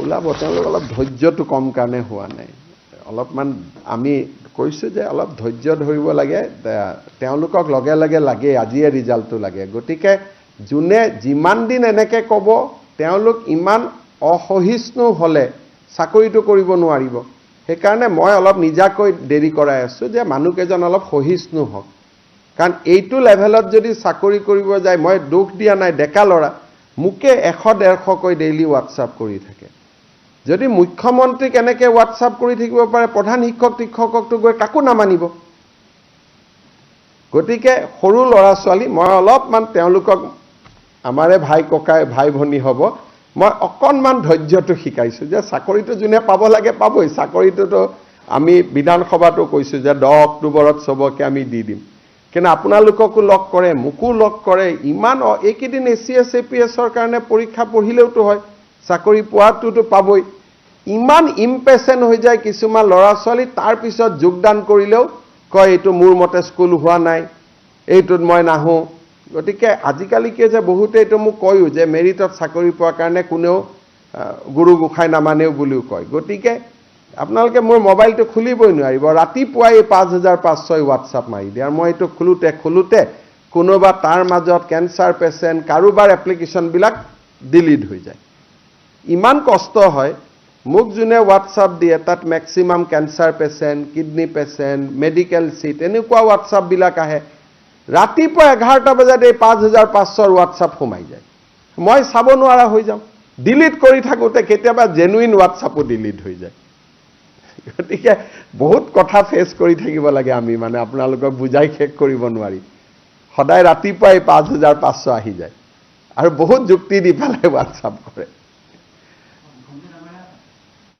ওলাব তেওঁলোক অলপ ধৈৰ্যটো কম কাৰণে হোৱা নাই অলপমান আমি কৈছোঁ যে অলপ ধৈৰ্য ধৰিব লাগে তেওঁলোকক লগে লগে লাগে আজিয়ে ৰিজাল্টটো লাগে গতিকে যোনে যিমান দিন এনেকে ক'ব তেওঁলোক ইমান অসহিষ্ণু হ'লে চাকৰিটো কৰিব নোৱাৰিব সেইকাৰণে মই অলপ নিজাকৈ দেৰি কৰাই আছোঁ যে মানুহকেইজন অলপ সহিষ্ণু হওক কাৰণ এইটো লেভেলত যদি চাকৰি কৰিব যায় মই দুখ দিয়া নাই ডেকা ল'ৰা মোকে 100-150 কৈ ডেইলি হোৱাটছআপ কৰি থাকে যদি মুখ্যমন্ত্ৰীক এনেকৈ হোৱাটছআপ কৰি থাকিব পাৰে প্ৰধান শিক্ষককটো গৈ কাকো নামানিব গতিকে সৰু ল'ৰা ছোৱালী মই অলপমান তেওঁলোকক আমাৰে ভাই ককাই ভাই ভনী হ'ব মই অকণমান ধৈৰ্যটো শিকাইছোঁ যে চাকৰিটো যোনে পাব লাগে পাবই চাকৰিটোতো আমি বিধানসভাতো কৈছোঁ যে 10 অক্টোবৰত চবকে আমি দি দিম কিন্তু আপোনালোককো লগ কৰে মোকো লগ কৰে ইমান এইকেইদিন ACS APSৰ কাৰণে পৰীক্ষা পঢ়িলেওতো হয় চাকৰি পোৱাটোতো পাবই ইমান ইম্পেচেণ্ট হৈ যায় কিছুমান ল'ৰা ছোৱালী তাৰ পিছত যোগদান কৰিলেও কয় এইটো মোৰ মতে স্কুল হোৱা নাই এইটোত মই নাহো গতিকে আজিকালি কি যে বহুতে এইটো মোক কয়ও যে মেৰিটত চাকৰি পোৱাৰ কাৰণে কোনেও গুৰু গোসাই নামানেও বুলিও কয় গতিকে আপোনালোকে মোৰ মোবাইলটো খুলিবই নোৱাৰিব ৰাতিপুৱাই 5506 হোৱাটছআপ মাৰি দিয়ে আৰু মই এইটো খোলোতে কোনোবা তাৰ মাজত কেঞ্চাৰ পেচেণ্ট কাৰোবাৰ এপ্লিকেশ্যনবিলাক ডিলিট হৈ যায় ইমান কষ্ট হয় মোক যোনে হোৱাটছআপ দিয়ে তাত maximum cancer patient kidney patient medical chit এনেকুৱা হোৱাটছআপবিলাক আহে ৰাতিপুৱা 11টা বজাত এই 5500 হোৱাটছআপ সোমাই যায় মই চাব নোৱাৰা হৈ যাম ডিলিট কৰি থাকোঁতে কেতিয়াবা জেনুইন হোৱাটছআপো ডিলিট হৈ যায় গতিকে বহুত কথা ফেচ কৰি থাকিব লাগে আমি মানে আপোনালোকক বুজাই শেষ কৰিব নোৱাৰি সদায় ৰাতিপুৱাই 5500 আহি যায় আৰু বহুত যুক্তি দি পেলাই হোৱাটছআপ কৰে